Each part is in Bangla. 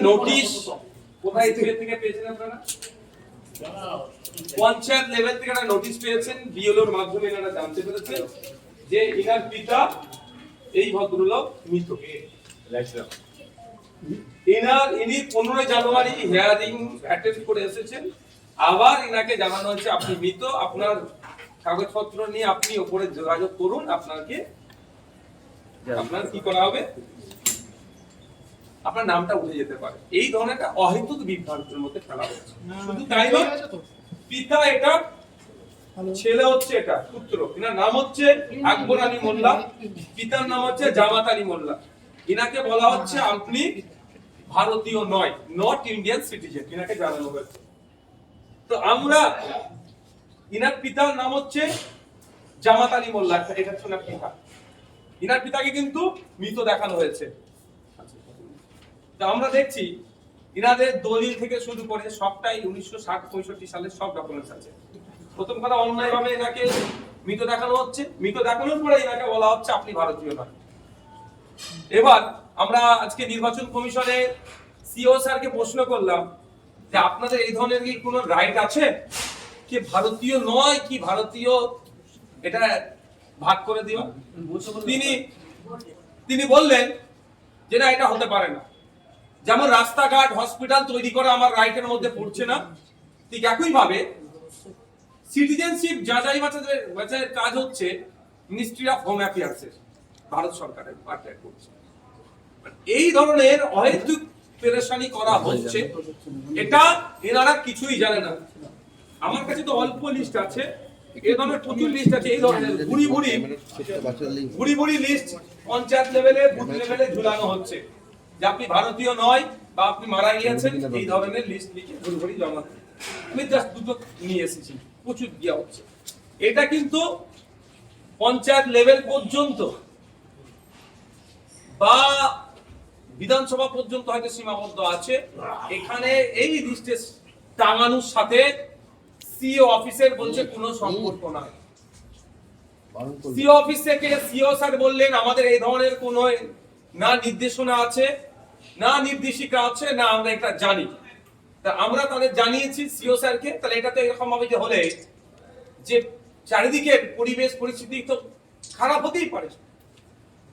নোটিশ কোথায় থেকে পেয়েছেন আপনারা? পঞ্চায়েত লেভেল থেকে একটা নোটিশ পেয়েছেন, বিএলওর মাধ্যমে এনারা জানতে পেরেছেন যে ইনার পিতা এই ভদ্রলোক মৃত। ইনি 15 জানুয়ারি হিয়ারিং অ্যাটেন্ড করে এসেছেন। আবার ইনাকে জানানো হচ্ছে আপনি মৃত, আপনার কাগজপত্র নিয়ে আপনি উপরে যোগাযোগ করুন, আপনার কি করা হবে, আপনার নামটা উঠে যেতে পারে। এই ধরনের একটা অহেতুক বিভ্রান্তির মধ্যে ফেলা হচ্ছে। শুধু তাই নয়, পিতা এটা, ছেলে হচ্ছে এটা, পুত্র, এনার নাম হচ্ছে আকবর আলী মোল্লা, পিতার নাম হচ্ছে জামাত আলী মোল্লা। ইনাকে বলা হচ্ছে আপনি ভারতীয় নয়, নট ইন্ডিয়ান সিটিজেন, ইনাকে জানানো হয়েছে। তো আমরা, ইনার পিতার নাম হচ্ছে জামাত আলী মোল্লা, এটা হচ্ছে ওনার পিতা। ইনার পিতাকে কিন্তু মৃত দেখানো হয়েছে। আমরা দেখছি ইনাদের দলিল থেকে শুরু করে সবটাই 1960-65 সালের সব ডকুমেন্টস আছে। প্রথম কথা, অন্যায়ভাবে এনাকে মৃত দেখানো হচ্ছে, মৃত দেখানোর পরে এনাকে বলা হচ্ছে আপনি ভারতীয় নয়। এবার আমরা আজকে নির্বাচন কমিশনে সিও স্যারকে প্রশ্ন করলাম যে আপনাদের এই ধরনের কি কোনো রাইট আছে কি ভারতীয় নয় কি ভারতীয় এটা ভাগ করে দিও? তিনি বললেন যে না, এটা হতে পারে না। যেমন রাস্তাঘাট, হসপিটাল তৈরি করা আমার রাইটের মধ্যে পড়ছে না, ঠিক একই ভাবে সিটিজেনশিপ যাচাই বাছাইয়ের কাজ হচ্ছে মিনিস্ট্রি অফ হোম অ্যাফেয়ার্সের, ভারত সরকারের পার্টনার করছে। এই ধরনের অহেতুক পেরেশানি করা হচ্ছে, এটা এনারা কিছুই জানে না। আমার কাছে তো অল্প লিস্ট আছে, এই ধরনের প্রচুর লিস্ট আছে, এই ধরনের বুড়ি লিস্ট পঞ্চায়েত লেভেলে, বুথ লেভেলে ঝুলানো হচ্ছে যে আপনি ভারতীয় নয় বা আপনি মারা গিয়েছেন, এই ধরনের লিস্ট লিখে ভুরি জমা। আমি জাস্ট দুটো নিয়ে এসেছি, প্রচুর দেওয়া হচ্ছে। এটা কিন্তু পঞ্চায়েত লেভেল পর্যন্ত বা বিধানসভা পর্যন্ত হয়তো সীমাবদ্ধ আছে। এখানে এই লিস্টে টাঙানোর সাথে সিও অফিসের বলছে কোনো সম্পর্ক নাই। সিও অফিস থেকে সিও স্যার বললেন আমাদের এই ধরনের কোনো না নির্দেশনা আছে, না নির্দেশিকা আছে, না আমরা এটা জানি। তা আমরা তাদের জানিয়েছি সিও স্যারকে। তাহলে এটাতে এরকম ভাবে যে হলে যে চারিদিকে পরিবেশ পরিস্থিতি তো খারাপ হতেই পারে,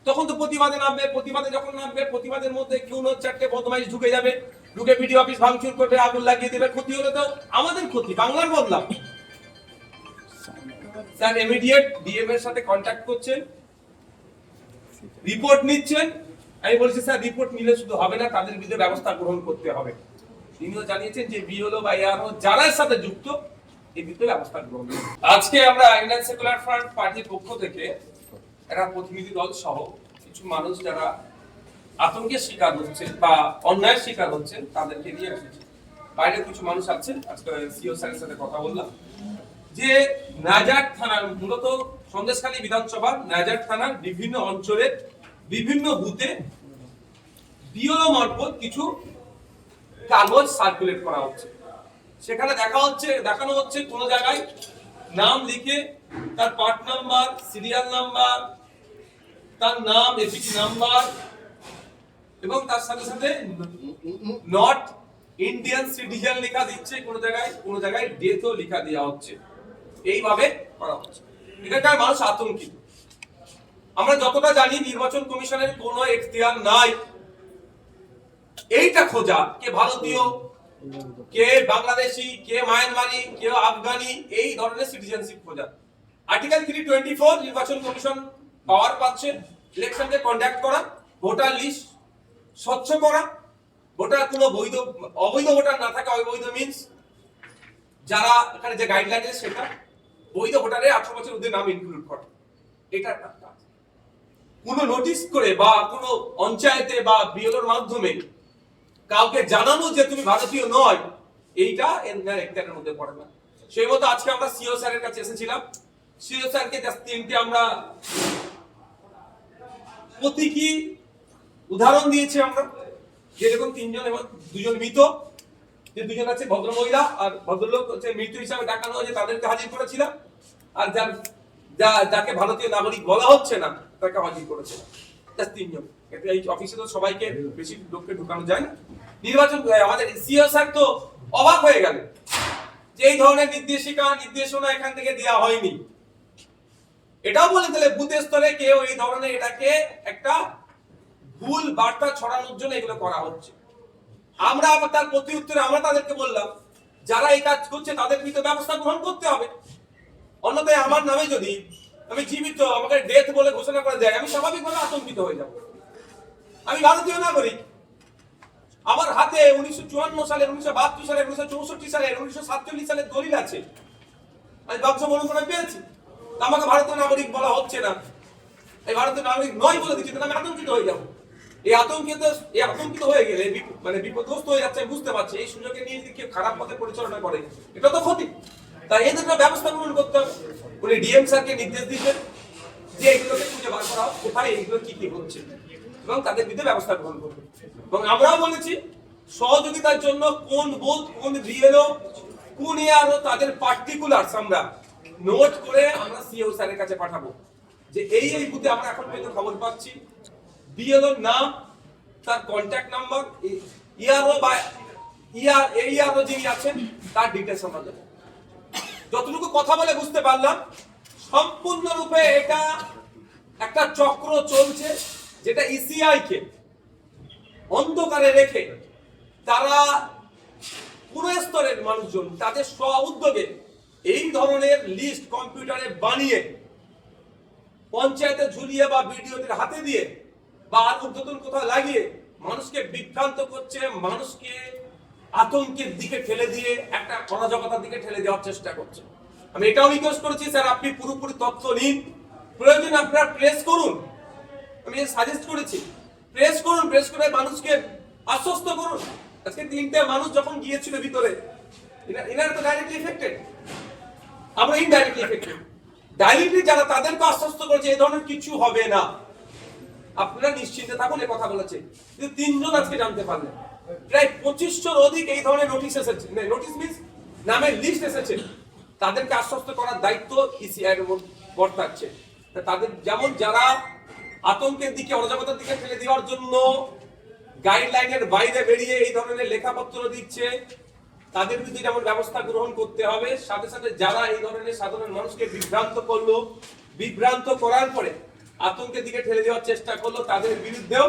তখন তো প্রতিবাদে নামবে। প্রতিবাদে যখন নামবে, প্রতিবাদের মধ্যে কেউ চারটে বদমাইশ ঢুকে যাবে, ঢুকে বিডিও অফিস ভাঙচুর করবে, আগুন লাগিয়ে দেবে। ক্ষতি হলে তো আমাদের ক্ষতি, বাংলার বদলাম। স্যার ইমিডিয়েট ডিএম এর সাথে কন্ট্যাক্ট করছেন, রিপোর্ট নিচ্ছেন। আমি বলছি স্যার রিপোর্ট নিলে শুধু হবে না, তাদের বিরুদ্ধে ব্যবস্থা গ্রহণ করতে হবে। তিনিও জানিয়েছেন যে বিএলও বা এআরও যারা এর সাথে যুক্ত, এই বিরুদ্ধে ব্যবস্থা গ্রহণ করবে। আজকে আমরা ইন্ডিয়ান সেকুলার ফ্রন্ট পার্টির পক্ষ থেকে একটা প্রতিনিধি দল সহ কিছু মানুষ যারা আতঙ্কের শিকার হচ্ছে বা অন্যায়ের শিকার হচ্ছেন তাদেরকে নিয়ে এসেছি। বাইরে কিছু মানুষ আছেন, আজকে সিও স্যারের সাথে কথা বললাম যে নাজার থানার, মূলত সন্দেশখালী বিধানসভা নাজার থানার বিভিন্ন অঞ্চলের বিভিন্ন বুথে বিএলও মারফত কিছু কাগজ সার্কুলেট করা হচ্ছে। সেখানে দেখানো হচ্ছে কোন জায়গায় নাম লিখে তার পার্ট নাম্বার, সিরিয়াল নাম্বার, তার নাম, এপিটি নাম্বার এবং তার সাথে সাথে নট ইন্ডিয়ান সিটিজেন লেখা দিচ্ছে, কোন জায়গায় ডেথও লেখা দেওয়া হচ্ছে। এইভাবে করা হচ্ছে। এটা মানুষ আতঙ্কিত। আমরা যতটা জানি নির্বাচন কমিশনের কোনো এখতিয়ার নাই এইটা খোঁজা কে ভারতীয়, কে বাংলাদেশি, কে মায়ানমারি, কে আফগানি, এই ধরনের সিটিজেনশিপ খোঁজা। আর্টিকেল 324 নির্বাচন কমিশন পাওয়ার পাচ্ছে ইলেকশনকে কন্ডাক্ট করা, ভোটার লিস্ট স্বচ্ছ করা, ভোটার কোনো অবৈধ ভোটার না থাকে। অবৈধ মিন্স যারা এখানে যে গাইডলাইন আছে সেটা বৈধ ভোটারের 18 বছর ঊর্ধ্বে নাম ইনক্লুড করা। এটা কোনো নোটিশ করে বা কোনো পঞ্চায়েতে বা বিএলওর মাধ্যমে কাউকে জানানো যে তুমি ভারতীয় নয়, এইটা এর মধ্যে পড়ে না। সেই মতো আজকে আমরা সিও স্যারের কাছে এসেছিলাম। সিও স্যারকে তিনটে আমরা প্রতীকী উদাহরণ দিয়েছি আমরা, যেরকম তিনজন এবং দুজন মৃত, যে দুজন আছে ভদ্রমহিলা আর ভদ্রলোক হচ্ছে মৃত হিসাবে দেখানো হয়েছে, তাদেরকে হাজির করেছিলাম। আর যাকে ভারতীয় নাগরিক বলা হচ্ছে না তাকে হাজির করেছিলাম। জাস্ট তিনজন। এই অফিসে তো সবাইকে বেশি লোককে ঢুকানো যায় না। নির্বাচন আমাদের সিও স্যার তো অবাক হয়ে গেল যে এই ধরনের নির্দেশনা এখান থেকে দেওয়া হয়নি। এটাও বলে দিলে বুথ স্তরে কেউ এই ধরনের এটাকে একটা ভুল বার্তা ছড়ানোর জন্য এগুলো করা হচ্ছে। আমরা আবার তার প্রতি উত্তরে আমরা তাদেরকে বললাম যারা এই কাজ করছে তাদের বিরুদ্ধে ব্যবস্থা গ্রহণ করতে হবে। অন্যথায় আমার নামে যদি আমি জীবিত আমাকে ডেথ বলে ঘোষণা করে দেয়, আমি স্বাভাবিকভাবে আতঙ্কিত হয়ে যাব। আমি ভারতীয় নাগরিক, আমার হাতে 1954 সালের, 1972 সালের, 1964 সালের, 1947 সালের দলিল আছে। আমি ব্যবসা মনে করে পেয়েছি, আমাকে ভারতীয় নাগরিক বলা হচ্ছে না, এই ভারতীয় নাগরিক নয় বলে দিচ্ছে, তাহলে আমি আতঙ্কিত হয়ে যাব। এই আতঙ্কিত হয়ে গেলে মানে বিপদগ্রস্ত হয়ে যাচ্ছে, বুঝতে পারছি এই সুযোগে নিয়ে যদি কেউ খারাপ পথে পরিচালনা করে এটা তো ক্ষতি। তাই এদের ব্যবস্থা গ্রহণ করতে হবে। উনি ডিএম স্যারকে নির্দেশ দিবেন যে এগুলোকে খুঁজে বার করা হোক কোথায় এইগুলো কি কি হচ্ছে এবং তাদের বিরুদ্ধে ব্যবস্থা গ্রহণ করবে। এবং আমরাও বলেছি সহযোগিতার জন্য কোন বুথ, কোন বিএলও, কোন এআরও তাদের পার্টিকুলারস আমরা নোট করে আমরা সিও স্যারের কাছে পাঠাবো যে এই বুথে আমরা এখন পর্যন্ত খবর পাচ্ছি, বিএলওর নাম, তার কন্ট্যাক্ট নাম্বার, ইআরও বা ইআরও যিনি আছেন তার ডিটেইলস আমরা দেব। যতটুকু কথা বলে বুঝতে পারলাম সম্পূর্ণরূপে এটা একটা চক্র চলছে, যেটা ইসিআই কে অন্ধকারে রেখে তারা পুরো স্তরের মানুষজন তাদের স্ব উদ্যোগে এই ধরনের লিস্ট কম্পিউটারে বানিয়ে পঞ্চায়েতে ঝুলিয়ে বা বিডিওদের হাতে দিয়ে বা আর উদ্বোধন কোথাও লাগিয়ে মানুষকে বিভ্রান্ত করছে, মানুষকে আতঙ্কের দিকে ঠেলে দিয়ে একটা অরাজকতার দিকে ঠেলে দেওয়ার চেষ্টা করছে। আমি এটাও রিকোয়েস্ট করেছি স্যার আপনি পুরোপুরি তথ্য নিন, প্রয়োজন আপনারা প্রেস করুন। আমি সাজেস্ট করেছি প্রেস করুন, প্রেস করে মানুষকে আশ্বস্ত করুন। আজকে 3টে মানুষ যখন গিয়েছিল ভিতরে, এনারা তো ডাইরেক্টলি এফেক্টেড, আমরা ইনডাইরেক্টলি এফেক্টেড। ডাইরেক্টলি যারা তাদেরকে আশ্বস্ত করেছে এই ধরনের কিছু হবে না, আপনারা নিশ্চিন্তে থাকুন, এই কথা বলেছে। কিন্তু 3 জন আজকে জানতে পারলেন, প্রায় 2500 অধিক এই ধরনের নোটিশ এসেছে, নোটিশ মিন্স নামের লিস্ট এসেছে। তাদেরকে আশ্বস্ত করার দায়িত্ব ইসিআই এর বর্তাচ্ছে। তাদের যেমন যারা আতঙ্কের দিকে, অরাজকতার দিকে ঠেলে দেওয়ার জন্য গাইডলাইনের বাইরে বেরিয়ে এই ধরনের লেখাপত্র দিচ্ছে, তাদের বিরুদ্ধে যেমন ব্যবস্থা গ্রহণ করতে হবে, সাথে সাথে যারা এই ধরনের সাধারণ মানুষকে বিভ্রান্ত করলো, বিভ্রান্ত করার পরে আতঙ্কের দিকে ঠেলে দেওয়ার চেষ্টা করলো, তাদের বিরুদ্ধেও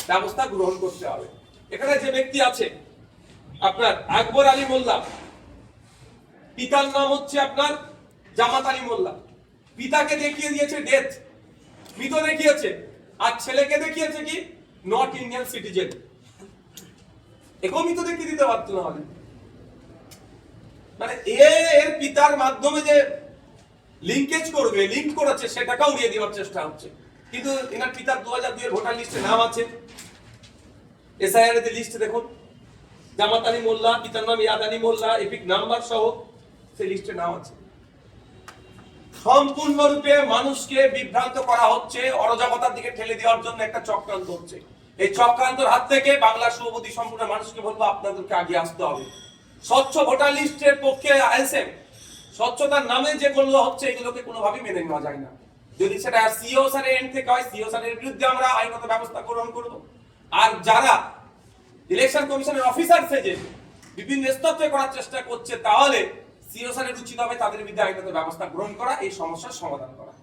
ব্যবস্থা গ্রহণ করতে হবে। এখানে যে ব্যক্তি আছে আপনার আকবর আলী মোল্লা, পিতার নাম হচ্ছে আপনার জামাত আলী মোল্লা, পিতাকে দেখিয়ে দিয়েছে ডেথ, মৃত দেখিয়েছে, আর ছেলেকে দেখিয়েছে কি নট ইন্ডিয়ান সিটিজেন। এরকম মৃত দেখিয়ে দিতে পারতো না হলে, মানে এর পিতার মাধ্যমে যে লিংকেজ করবে, লিংক করেছে সেটাকে উড়িয়ে দেওয়ার চেষ্টা হচ্ছে। কিন্তু এনার পিতার 2002 এর ভোটার লিস্টে নাম আছে, এসআইআর এর লিস্ট দেখুন, জামাত আলী মোল্লা, পিতার নাম ইয়াদ আলী মোল্লা, এপিক নাম্বার সহ সেই লিস্টে নাম আছে। সম্পূর্ণরূপে মানুষকে বিভ্রান্ত করা হচ্ছে, অরাজকতার দিকে ঠেলে দেওয়ার জন্য একটা চক্রান্ত হচ্ছে। এই চক্রান্তর হাত থেকে বাংলার শুভবুদ্ধি সম্পূর্ণ মানুষকে বলবো আপনাদেরকে আগে আসতে হবে। স্বচ্ছ ভোটার লিস্টের পক্ষে আইএসএম, স্বচ্ছতার নামে যে করলো হচ্ছে এগুলোকে কোনোভাবেই মেনে নেওয়া যায় না। যদি সেটা সিও স্যারের এন্ড থেকে হয়, সিও স্যারের বিরুদ্ধে আমরা আইনগত ব্যবস্থা গ্রহণ করব। আর যারা ইলেকশন কমিশনের অফিসার সেজে বিভিন্ন স্তর থেকে করার চেষ্টা করছে, তাহলে সিও স্যারের উচিত হবে তাদের বিরুদ্ধে আইনগত ব্যবস্থা গ্রহণ করা, এই সমস্যার সমাধান করা।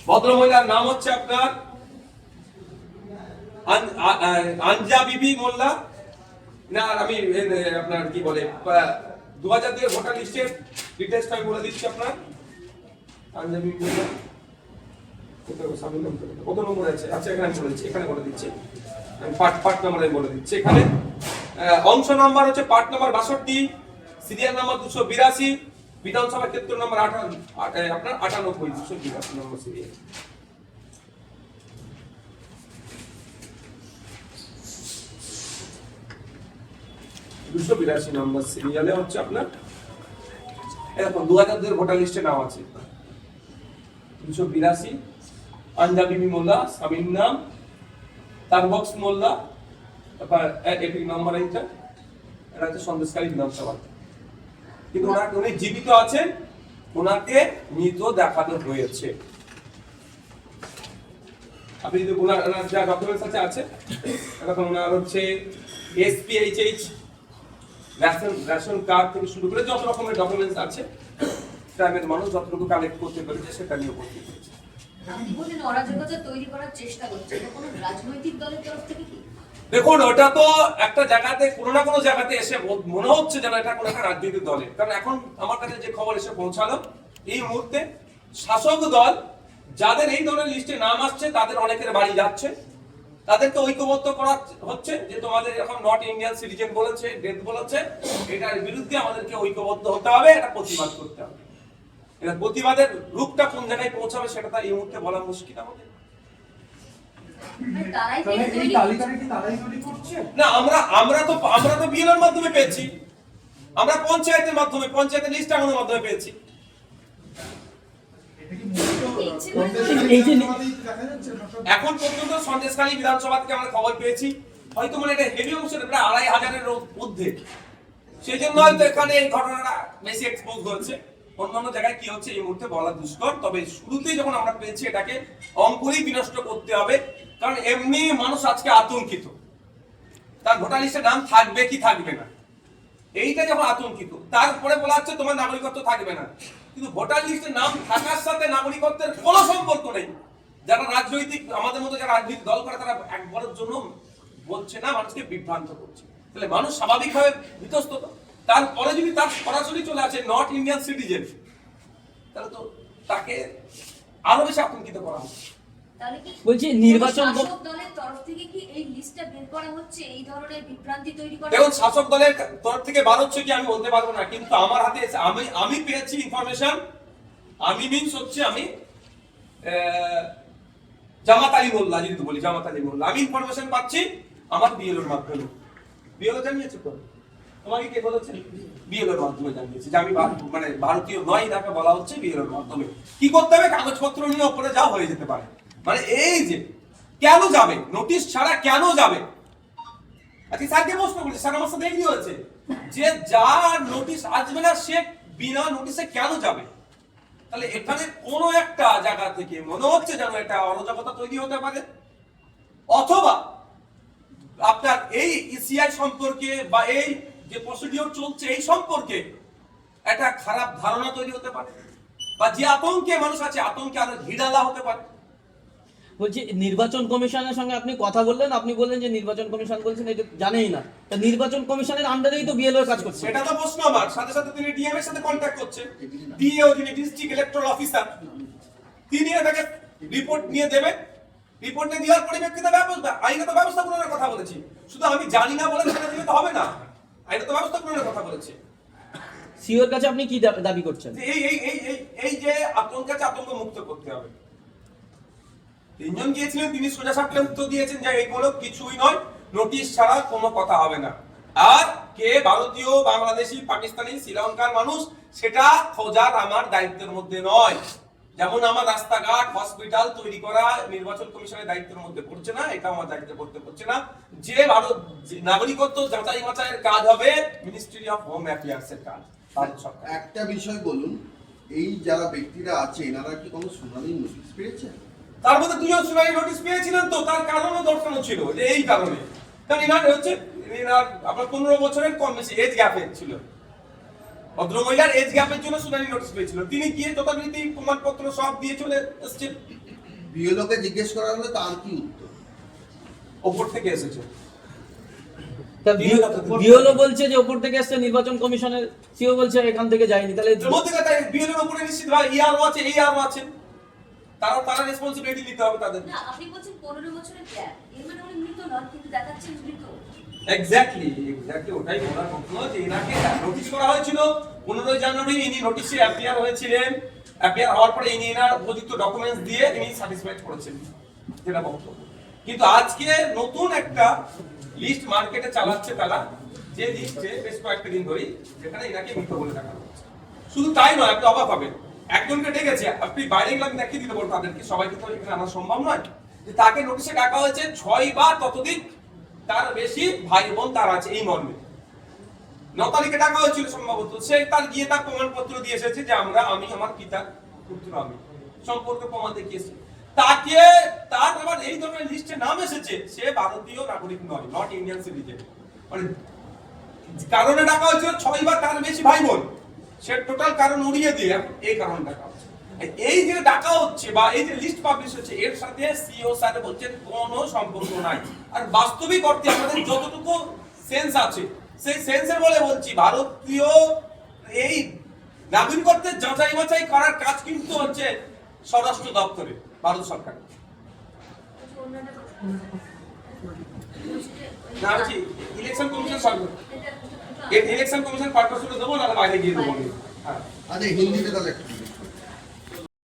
ভদ্র মহিলার নাম হচ্ছে আপনার আঞ্জা বিবি মোল্লা। না আমি আপনার কি বলে 2002 এর ভোটার লিস্টের ডিটেইলসটা আমি বলে দিচ্ছি আপনার। আঞ্জা বিবি মোল্লা কত নম্বর আছে? আচ্ছা এখানে বলে দিচ্ছি, এখানে বলে দিচ্ছি, আমি পার্ট নাম্বার বলে দিচ্ছি। এখানে অংশ নাম্বার হচ্ছে পার্ট নাম্বার 62, সিরিয়াল নাম্বার 282, বিধানসভা ক্ষেত্র নাম্বার আপনার 98, 282 নম্বর সিরিয়াল। দুশো 82 নম্বর সিরিয়ালে হচ্ছে আপনার এরকম 2002 ভোটার লিস্টে নাম আছে 282, আঞ্জাবি মোল্লা, স্বামীর নাম তারবক্স মোল্লা, তারপর এপিক নাম্বার এইটা, এটা হচ্ছে সন্দেশকারী বিধানসভা। কিন্তু ওনাকে, উনি জীবিত আছেন, ওনাকে মৃত দেখানো হয়েছে। আপনি যদি ওনার যা ডকুমেন্টস আছে এখন ওনার হচ্ছে এসপিএইচএইচ রেশন কার্ড থেকে শুরু করে যত রকমের ডকুমেন্টস আছে গ্রামের মানুষ যতটুকু কালেক্ট করতে পেরেছে সেটা নিয়ে উপস্থিত হয়েছে। আপনি বলেন অরাজকতা তৈরি করার চেষ্টা করছে, এটা কোনো রাজনৈতিক দলের তরফ থেকে কি? দেখুন, ওটা তো একটা জায়গাতে কোনো না কোনো জায়গাতে এসে মনে হচ্ছে যেন এটা কোনো একটা রাজনৈতিক দলের, কারণ এখন আমার কাছে যে খবর এসে পৌঁছালো এই মুহূর্তে শাসক দল যাদের এই ধরনের লিস্টে নাম আসছে তাদের অনেকের বাড়ি যাচ্ছে, তাদেরকে ঐক্যবদ্ধ করা হচ্ছে যে তোমাদের এখন নট ইন্ডিয়ান সিটিজেন বলেছে, ডেথ বলেছে, এটার বিরুদ্ধে আমাদেরকে ঐক্যবদ্ধ হতে হবে, এটা প্রতিবাদ করতে হবে। এটা প্রতিবাদের রূপটা কোন জায়গায় পৌঁছাবে সেটা তো এই মুহূর্তে বলা মুশকিল আমাদের। না, আমরা তো বিএলওর মাধ্যমে পেয়েছি, আমরা পঞ্চায়েতের মাধ্যমে, পঞ্চায়েতের লিস্ট আমাদের মাধ্যমে পেয়েছি। এখন পর্যন্ত সন্দেশখালী বিধানসভা থেকে আমরা খবর পেয়েছি, হয়তো মানে এটা হেভি অংশের প্রায় 2500-এর ঊর্ধ্বে, সেই জন্য হয়তো এখানে এই ঘটনাটা বেশি এক্সপোজ হচ্ছে। অন্যান্য জায়গায় কি হচ্ছে এই মুহূর্তে বলা দুষ্কর, তবে শুরুতেই যখন আমরা পেয়েছি এটাকে অঙ্কুরেই বিনষ্ট করতে হবে, কারণ এমনি মানুষ আজকে আতঙ্কিত, তার ভোটার লিস্টে নাম থাকবে কি থাকবে না, এইটা যখন আতঙ্কিত, তারপরে বলা হচ্ছে তোমার নাগরিকত্ব থাকবে না, কিন্তু ভোটার লিস্টে নাম থাকার সাথে নাগরিকত্বের কোনো সম্পর্ক নেই। যারা রাজনৈতিক আমাদের মতো যারা রাজনৈতিক দল করে তারা একবারের জন্য বলছে না, মানুষকে বিভ্রান্ত করছে, তাহলে মানুষ স্বাভাবিকভাবে বিতস্তত। তারপরে যদি তার সরাসরি চলে আসে নট ইন্ডিয়ান সিটিজেন, তাহলে তো তাকে আরো বেশি আতঙ্কিত করা হবে। বলছি নির্বাচন দলের তরফ থেকে কি এই লিস্টটা বের করা হচ্ছে এই ধরনের বিভ্রান্তি তৈরি করা? দেখুন, শাসক দলের তরফ থেকে বার হচ্ছে কি আমি বলতে পারবো না, কিন্তু আমার হাতে আমি পেয়েছি ইনফরমেশন, আমি মিন্স হচ্ছে আমি জামাত আলী মোল্লা, যদি বলি জামাত আলী মোল্লা, আমি ইনফরমেশন পাচ্ছি আমার বিএলওর মাধ্যমে। বিএলও জানিয়েছে তো তোমাকে কে বলেছে? বিএলওর মাধ্যমে জানিয়েছে যে আমি মানে ভারতীয় নয়, তাকে বলা হচ্ছে বিএলওর মাধ্যমে। কি করতে হবে? কাগজপত্র নিয়ে উপরে যাওয়া হয়ে যেতে পারে। মানে এই যে কেন যাবে, নোটিশ ছাড়া কেন যাবে? আজকে স্যারকে প্রশ্ন করি, স্যার আমার সাথে এগ্রি হয়েছে যে যার নোটিশ আসবে না সে বিনা নোটিশে কেন যাবে? তাহলে এখানে কোন একটা জায়গা থেকে মনে হচ্ছে যেন একটা অরাজকতা তৈরি হতে পারে, অথবা আপনার এই ইসিআই সম্পর্কে বা এই যে প্রসিডিওর চলছে এই সম্পর্কে একটা খারাপ ধারণা তৈরি হতে পারে, বা যে আতঙ্কে মানুষ আছে আতঙ্কে আরো ঢিলালা হতে পারে। বলছি নির্বাচন কমিশনের সঙ্গে আপনি কথা বললেন, আপনি বললেন যে নির্বাচন কমিশন বলছেন এটা জানেই না, তা নির্বাচন কমিশনের আন্ডারেই তো বিএলও কাজ করছে। এটা তো প্রশ্ন আমার, সাথে সাথে তিনি ডিএম এর সাথে কন্টাক্ট করছে, ডিএও যিনি ডিস্ট্রিক্ট ইলেকট্রাল অফিসার, তিনি এটাকে রিপোর্ট নিয়ে দেবে, রিপোর্ট নিয়ে দেওয়ার পরিপ্রেক্ষিতে আইনত ব্যবস্থা গ্রহণের কথা বলেছি। শুধু আমি জানি না বলে সেটা দিলে তো হবে না, আইনত ব্যবস্থা গ্রহণের কথা বলেছি। সিওর কাছে আপনি কি দাবি করছেন? এই যে আতঙ্ক আছে, আতঙ্ক মুক্ত করতে হবে। তিনজন গিয়েছিলেন, তিনি সোজা সাপটে উত্তর দিয়েছেন যে এইগুলো কিছুই নয়, নোটিশ ছাড়া কোনো কথা হবে না। আর কে ভারতীয়, বাংলাদেশি, পাকিস্তানি, শ্রীলঙ্কার মানুষ সেটা খোঁজার আমার দায়িত্বের মধ্যে নয়। যেমন আমার রাস্তাঘাট, হসপিটাল তৈরি করা নির্বাচন কমিশনের দায়িত্বের মধ্যে পড়ছে না, এটা আমার দায়িত্বে পড়তে পড়ছে না। যে ভারত নাগরিকত্ব যাচাই বাছাইয়ের কাজ হবে মিনিস্ট্রি অফ হোম অ্যাফেয়ার্স এর কাজ। একটা বিষয় বলুন, এই যারা ব্যক্তিরা আছে এনারা কি কোনো শুনানির নোটিশ পেয়েছেন? তার মধ্যে দুজন শুনানি নোটিশ পেয়েছিলেন, তো তার কারণও দর্শানো ছিল যে এই কারণে, কারণ এনার হচ্ছে আপনার 15 বছরের কম বেশি এজ গ্যাপে ছিল, ভদ্রমহিলার এজ গ্যাপের জন্য শুনানি নোটিশ পেয়েছিল। তিনি গিয়ে যথারীতি প্রমাণপত্র সব দিয়ে চলে এসেছেন। বিএলওকে জিজ্ঞেস করা হলে তার কি উত্তর? ওপর থেকে এসেছে। বিএলও বলছে যে ওপর থেকে আসছে, নির্বাচন কমিশনের সিও বলছে এখান থেকে যায়নি, তাহলে মধ্যে বিএলওর উপরে নিশ্চিত ভাই ইআরও আছে, এইআরও আছে, তারা রেসপন্সিবিলিটি নিতে হবে তাদের। না, আপনি বলছেন 15 বছরের গ্যাপ, এর মানে উনি মৃত নন, কিন্তু দেখাচ্ছেন মৃত। এক্স্যাক্টলি ওটাই বলার কথা, যে এনাকে নোটিশ করা হয়েছিল 15 জানুয়ারি, ইনি নোটিশে অ্যাপিয়ার হয়েছিলেন, অ্যাপিয়ার হওয়ার পরে ইনি এনার উপযুক্ত ডকুমেন্টস দিয়ে ইনি স্যাটিসফাইড করেছেন, যেটা বক্তব্য। কিন্তু আজকে নতুন একটা লিস্ট মার্কেটে চালাচ্ছে তারা, যে লিস্টে বেশ কয়েকটা দিন ধরেই, যেখানে এনাকে মৃত বলে দেখানো হচ্ছে। শুধু তাই নয়, আপনি অবাক হবেন, একজনকে ডেকেছে, আপনি বাইরে গেলে আমি দেখিয়ে দিতে পারবো তাদেরকে, সবাইকে তো এখানে আনা সম্ভব নয়, যে তাকে নোটিশে ডাকা হয়েছে 6 বা ততোধিক তার বেশি ভাই বোন তার আছে, এই মর্মে 9 তারিখে ডাকা হয়েছিল সম্ভবত। সে তার গিয়ে তার প্রমাণপত্র দিয়ে এসেছে যে আমি আমার পিতার পুত্র, আমি সম্পর্কে প্রমাণ দেখিয়েছি। তাকে তার আবার এই ধরনের লিস্টে নাম এসেছে, সে ভারতীয় নাগরিক নয়, নট ইন্ডিয়ান সিটিজেন। মানে কারণে ডাকা হয়েছিল 6 বা তার বেশি ভাই বোন, সে টোটাল কারণ উড়িয়ে দিয়ে এখন এই কারণে ডাকা হচ্ছে। এই যে ডাকা হচ্ছে বা এই যে লিস্ট পাবলিশ হচ্ছে, এর সাথে সিও স্যার বলছেন কোনো সম্পর্ক নাই। আর বাস্তবিক অর্থে আমাদের যতটুকু সেন্স আছে সেই সেন্সের বলে বলছি, ভারতীয় এই নাগরিকত্বের যাচাই বাছাই করার কাজ কিন্তু হচ্ছে স্বরাষ্ট্র দপ্তরে, ভারত সরকার। না হচ্ছে ইলেকশন কমিশন সরকার, ইলেকশন কমিশন পারপাস দেবো, না বাইরে গিয়ে দেবো। হ্যাঁ আচ্ছা হিন্দিতে তাহলে একটু